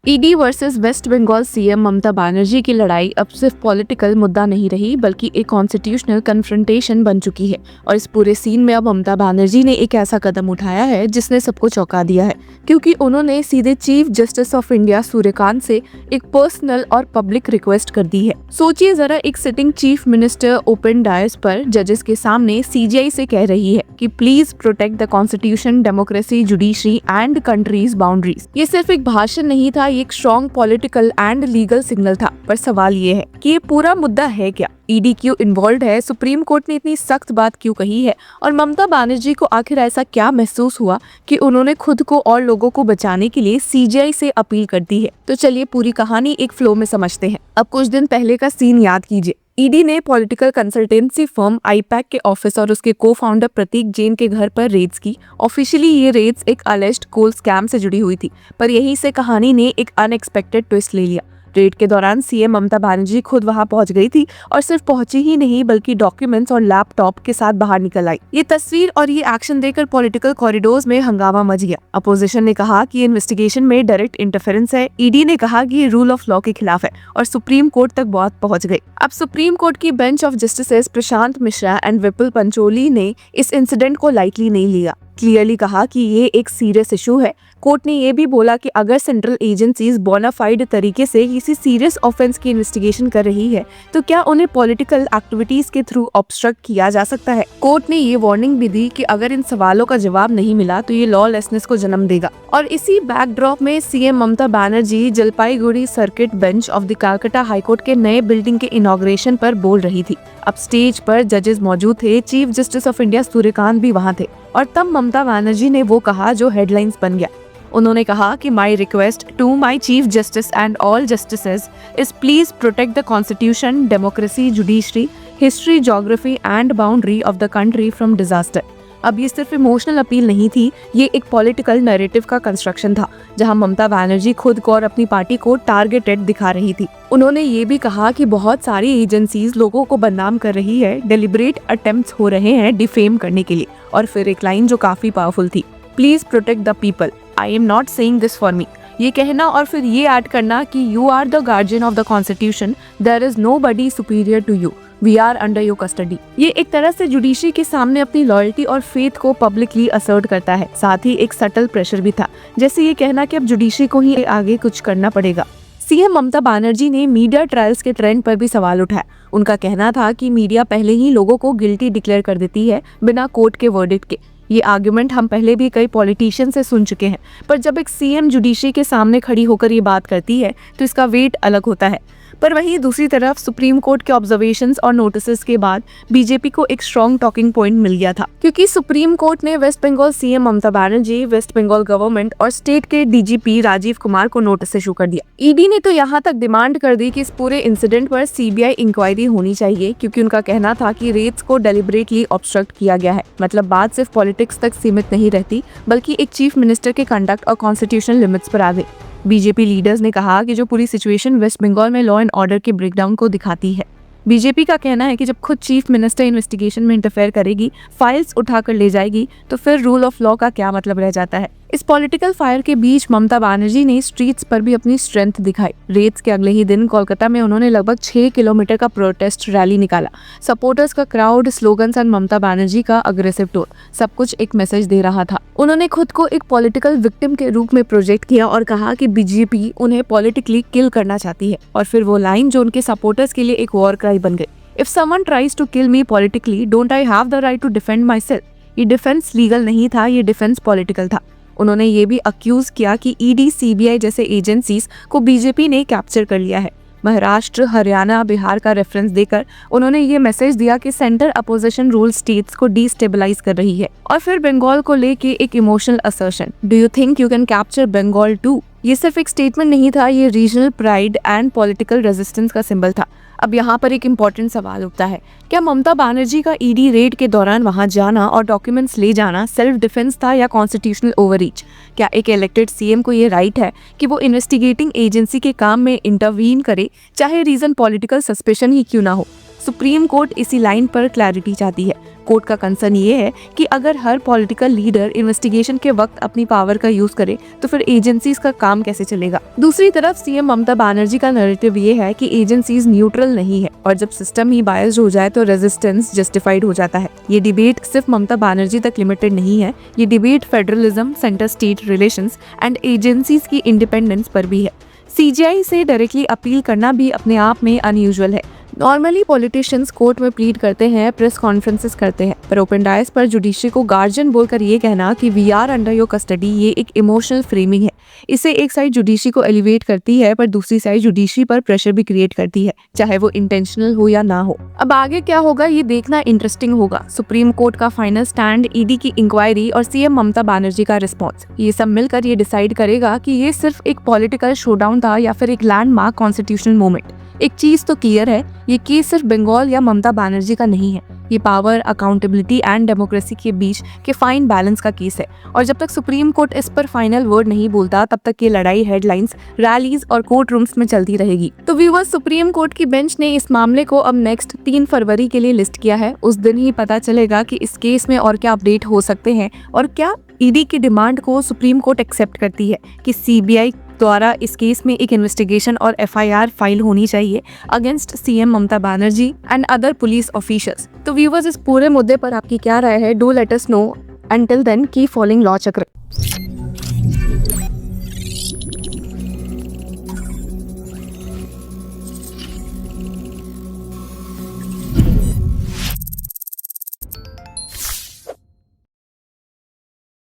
ED versus West Bengal CM Mamata Banerjee की लड़ाई अब सिर्फ पॉलिटिकल मुद्दा नहीं रही बल्कि एक कॉन्स्टिट्यूशनल कन्फ्रंटेशन बन चुकी है। और इस पूरे सीन में अब ममता बनर्जी ने एक ऐसा कदम उठाया है जिसने सबको चौंका दिया है, क्योंकि उन्होंने सीधे chief justice of India Suryakant से एक पर्सनल और पब्लिक रिक्वेस्ट कर दी है। सोचिए जरा, एक sitting chief minister open dais पर जजेस के सामने सीजीआई से कह रही है कि please protect the constitution, democracy, judiciary and countries boundaries. ये सिर्फ एक भाषण नहीं था, एक strong political and legal signal था। पर सवाल ये है कि ये पूरा मुद्दा है क्या? ईडी क्यों इन्वॉल्व है? सुप्रीम कोर्ट ने इतनी सख्त बात क्यों कही है? और ममता बनर्जी को आखिर ऐसा क्या महसूस हुआ कि उन्होंने खुद को और लोगों को बचाने के लिए सीजीआई से अपील कर दी है? तो चलिए पूरी कहानी एक फ्लो में समझते हैं। अब कुछ दिन पहले का सीन याद कीजिए। ईडी ने पॉलिटिकल कंसल्टेंसी फर्म आईपैक के ऑफिस और उसके को फाउंडर प्रतीक जैन के घर पर रेड्स की। ऑफिशियली ये रेड्स एक अलेज्ड कोल स्कैम से जुड़ी हुई थी, पर यहीं से कहानी ने एक अनएक्सपेक्टेड ट्विस्ट ले लिया। रेड के दौरान सीएम ममता बनर्जी खुद वहां पहुंच गई थी, और सिर्फ पहुंची ही नहीं बल्कि डॉक्यूमेंट्स और लैपटॉप के साथ बाहर निकल आई। ये तस्वीर और ये एक्शन देखकर पॉलिटिकल कॉरिडोर्स में हंगामा मच गया। अपोजिशन ने कहा कि इन्वेस्टिगेशन में डायरेक्ट इंटरफेरेंस है, ईडी ने कहा कि ये रूल ऑफ लॉ के खिलाफ है, और सुप्रीम कोर्ट तक बात पहुंच गई। अब सुप्रीम कोर्ट की bench of justices Prashant Mishra and Vipul Pancholi ने इस इंसिडेंट को लाइटली नहीं लिया। क्लियरली कहा कि ये एक सीरियस इशू है। कोर्ट ने ये भी बोला कि अगर सेंट्रल एजेंसीज बोनाफाइड तरीके से किसी सीरियस ऑफेंस की इन्वेस्टिगेशन कर रही है तो क्या उन्हें पॉलिटिकल एक्टिविटीज के थ्रू ऑब्स्ट्रक्ट किया जा सकता है। कोर्ट ने ये वार्निंग भी दी कि अगर इन सवालों का जवाब नहीं मिला तो ये लॉलेसनेस को जन्म देगा। और इसी बैकड्रॉप में CM Mamata Banerjee Jalpaiguri circuit bench of the Calcutta high court के नए बिल्डिंग के इनॉग्रेशन पर बोल रही थी। अब स्टेज पर जजेस मौजूद थे, chief justice of India Suryakant भी वहाँ थे, और तब ममता बनर्जी ने वो कहा जो हेडलाइंस बन गया। उन्होंने कहा कि my request to my chief justice and all justices is please protect the constitution, democracy, judiciary, history, geography and boundary of the country from disaster. अब ये सिर्फ इमोशनल अपील नहीं थी, ये एक पॉलिटिकल नैरेटिव का कंस्ट्रक्शन था, जहां ममता बनर्जी खुद को और अपनी पार्टी को टारगेटेड दिखा रही थी। उन्होंने ये भी कहा कि बहुत सारी एजेंसीज लोगों को बदनाम कर रही है, डेलिब्रेट अटेम्प्ट्स हो रहे हैं डिफेम करने के लिए। और फिर एक लाइन जो काफी पावरफुल थी, please protect the people, I am not saying this for me. ये कहना और फिर ये ऐड करना कि you are the guardian of the constitution, there is nobody superior to you, we are under your custody. ये एक तरह से जुडिशरी के सामने अपनी लॉयल्टी और फेथ को पब्लिकली असर्ट करता है। साथ ही एक सटल प्रेशर भी था, जैसे ये कहना कि अब जुडिशरी को ही आगे कुछ करना पड़ेगा। सीएम ममता बनर्जी ने मीडिया ट्रायल्स के ट्रेंड पर भी सवाल उठाया। उनका कहना था कि मीडिया पहले ही लोगों को गिल्टी डिक्लेयर कर देती है बिना कोर्ट के वर्डिक्ट के। ये आर्गुमेंट हम पहले भी कई पॉलिटिशियन से सुन चुके हैं, पर जब एक सीएम जुडिशरी के सामने खड़ी होकर ये बात करती है तो इसका वेट अलग होता है। पर वहीं दूसरी तरफ सुप्रीम कोर्ट के ऑब्जर्वेशंस और नोटिसेस के बाद बीजेपी को एक स्ट्रॉन्ग टॉकिंग पॉइंट मिल गया था, क्योंकि सुप्रीम कोर्ट ने waste Bengal CM Mamata Banerjee, waste Bengal government और स्टेट के डीजीपी राजीव कुमार को नोटिस इशू कर दिया। ईडी ने तो यहाँ तक डिमांड कर दी कि इस पूरे इंसिडेंट पर सीबीआई इंक्वायरी होनी चाहिए, क्योंकि उनका कहना था कि रेड्स को डेलिब्रेटली ऑब्स्ट्रक्ट किया गया है। मतलब बात सिर्फ पॉलिटिक्स तक सीमित नहीं रहती, बल्कि एक चीफ मिनिस्टर के कंडक्ट और कॉन्स्टिट्यूशनल लिमिट्स पर आ गई। बीजेपी लीडर्स ने कहा कि जो पूरी सिचुएशन वेस्ट बंगाल में लॉ एंड ऑर्डर के ब्रेकडाउन को दिखाती है। बीजेपी का कहना है कि जब खुद चीफ मिनिस्टर इन्वेस्टिगेशन में इंटरफेयर करेगी, फाइल्स उठाकर ले जाएगी, तो फिर रूल ऑफ लॉ का क्या मतलब रह जाता है। इस पॉलिटिकल फायर के बीच ममता बनर्जी ने स्ट्रीट्स पर भी अपनी स्ट्रेंथ दिखाई। रेड्स के अगले ही दिन कोलकाता में उन्होंने लगभग 6 किलोमीटर का प्रोटेस्ट रैली निकाला। सपोर्टर्स का crowd, slogans and Mamata Banerjee का अग्रेसिव टोन, सब कुछ एक मैसेज दे रहा था। उन्होंने खुद को एक पॉलिटिकल विक्टिम के रूप में प्रोजेक्ट किया और कहा कि बीजेपी उन्हें पॉलिटिकली किल करना चाहती है। और फिर वो लाइन जो उनके सपोर्टर्स के लिए एक वॉर क्राई बन गई, if someone tries to kill me politically, don't I have the right to defend myself. ये डिफेंस लीगल नहीं था, ये डिफेंस पॉलिटिकल था। उन्होंने ये भी अक्यूज किया कि ईडी, सीबीआई जैसे एजेंसीज को बीजेपी ने कैप्चर कर लिया है। महाराष्ट्र, हरियाणा, बिहार का रेफरेंस देकर उन्होंने ये मैसेज दिया कि सेंटर अपोजिशन रूल स्टेट्स को डिस्टेबलाइज कर रही है। और फिर बंगाल को लेके एक emotional assertion, do you think you can capture Bengal too. ये सिर्फ एक स्टेटमेंट नहीं था, ये regional pride and political resistance का सिंबल था। अब यहाँ पर एक इम्पॉर्टेंट सवाल उठता है, क्या ममता बनर्जी का ईडी रेड के दौरान वहां जाना और डॉक्यूमेंट्स ले जाना सेल्फ डिफेंस था या कॉन्स्टिट्यूशनल ओवररीच? क्या एक इलेक्टेड सीएम को ये राइट है कि वो इन्वेस्टिगेटिंग एजेंसी के काम में इंटरवीन करे, चाहे रीजन पॉलिटिकल सस्पेशन ही क्यों ना हो? सुप्रीम कोर्ट इसी लाइन पर क्लैरिटी चाहती है। कोर्ट का कंसर्न ये है कि अगर हर पॉलिटिकल लीडर इन्वेस्टिगेशन के वक्त अपनी पावर का यूज करे तो फिर एजेंसीज का काम कैसे चलेगा। दूसरी तरफ सीएम ममता बनर्जी का नैरेटिव ये है कि एजेंसीज न्यूट्रल नहीं है और जब सिस्टम ही बायस्ड हो जाए तो रेजिस्टेंस जस्टिफाइड हो जाता है। ये डिबेट सिर्फ ममता बनर्जी तक लिमिटेड नहीं है, ये debate federalism, centre state relations and agencies की इंडिपेंडेंस पर भी है। सीजीआई से डायरेक्टली अपील करना भी अपने आप में अनयूजुअल है। नॉर्मली पॉलिटिशियंस कोर्ट में प्लीड करते हैं, प्रेस कॉन्फ्रेंसेस करते हैं, पर ओपन डायस पर जुडिशरी को गार्जियन बोलकर ये कहना कि we are under your custody, ये एक इमोशनल फ्रेमिंग है। इससे एक साइड जुडिशरी को एलिवेट करती है पर दूसरी साइड जुडिशरी पर प्रेशर भी क्रिएट करती है, चाहे वो इंटेंशनल हो या ना हो। अब आगे क्या होगा ये देखना इंटरेस्टिंग होगा। सुप्रीम कोर्ट का फाइनल स्टैंड, ईडी की इंक्वायरी और सीएम ममता बनर्जी का रिस्पॉन्स, ये सब मिलकर ये डिसाइड करेगा कि ये सिर्फ एक पॉलिटिकल शोडाउन था या फिर एक लैंडमार्क कॉन्स्टिट्यूशनल मोमेंट। एक चीज तो क्लियर है, ये केस सिर्फ बंगाल या ममता बनर्जी का नहीं है, ये पावर, अकाउंटेबिलिटी एंड डेमोक्रेसी के बीच के फाइन बैलेंस का केस है। और जब तक सुप्रीम कोर्ट इस पर फाइनल वर्ड नहीं बोलता तब तक ये लड़ाई हेडलाइंस, रैलीज और कोर्ट रूम्स में चलती रहेगी। तो व्यूअर्स, सुप्रीम कोर्ट की बेंच ने इस मामले को अब नेक्स्ट 3 फरवरी के लिए लिस्ट किया है। उस दिन ही पता चलेगा कि इस केस में और क्या अपडेट हो सकते हैं और क्या ईडी की डिमांड को सुप्रीम कोर्ट एक्सेप्ट करती है कि सीबीआई द्वारा इस केस में एक इन्वेस्टिगेशन और एफआईआर फाइल होनी चाहिए against CM Mamata Banerjee and other police officials. तो व्यूअर्स, इस पूरे मुद्दे पर आपकी क्या राय है? Do let us know. Until then keep following law चक्र।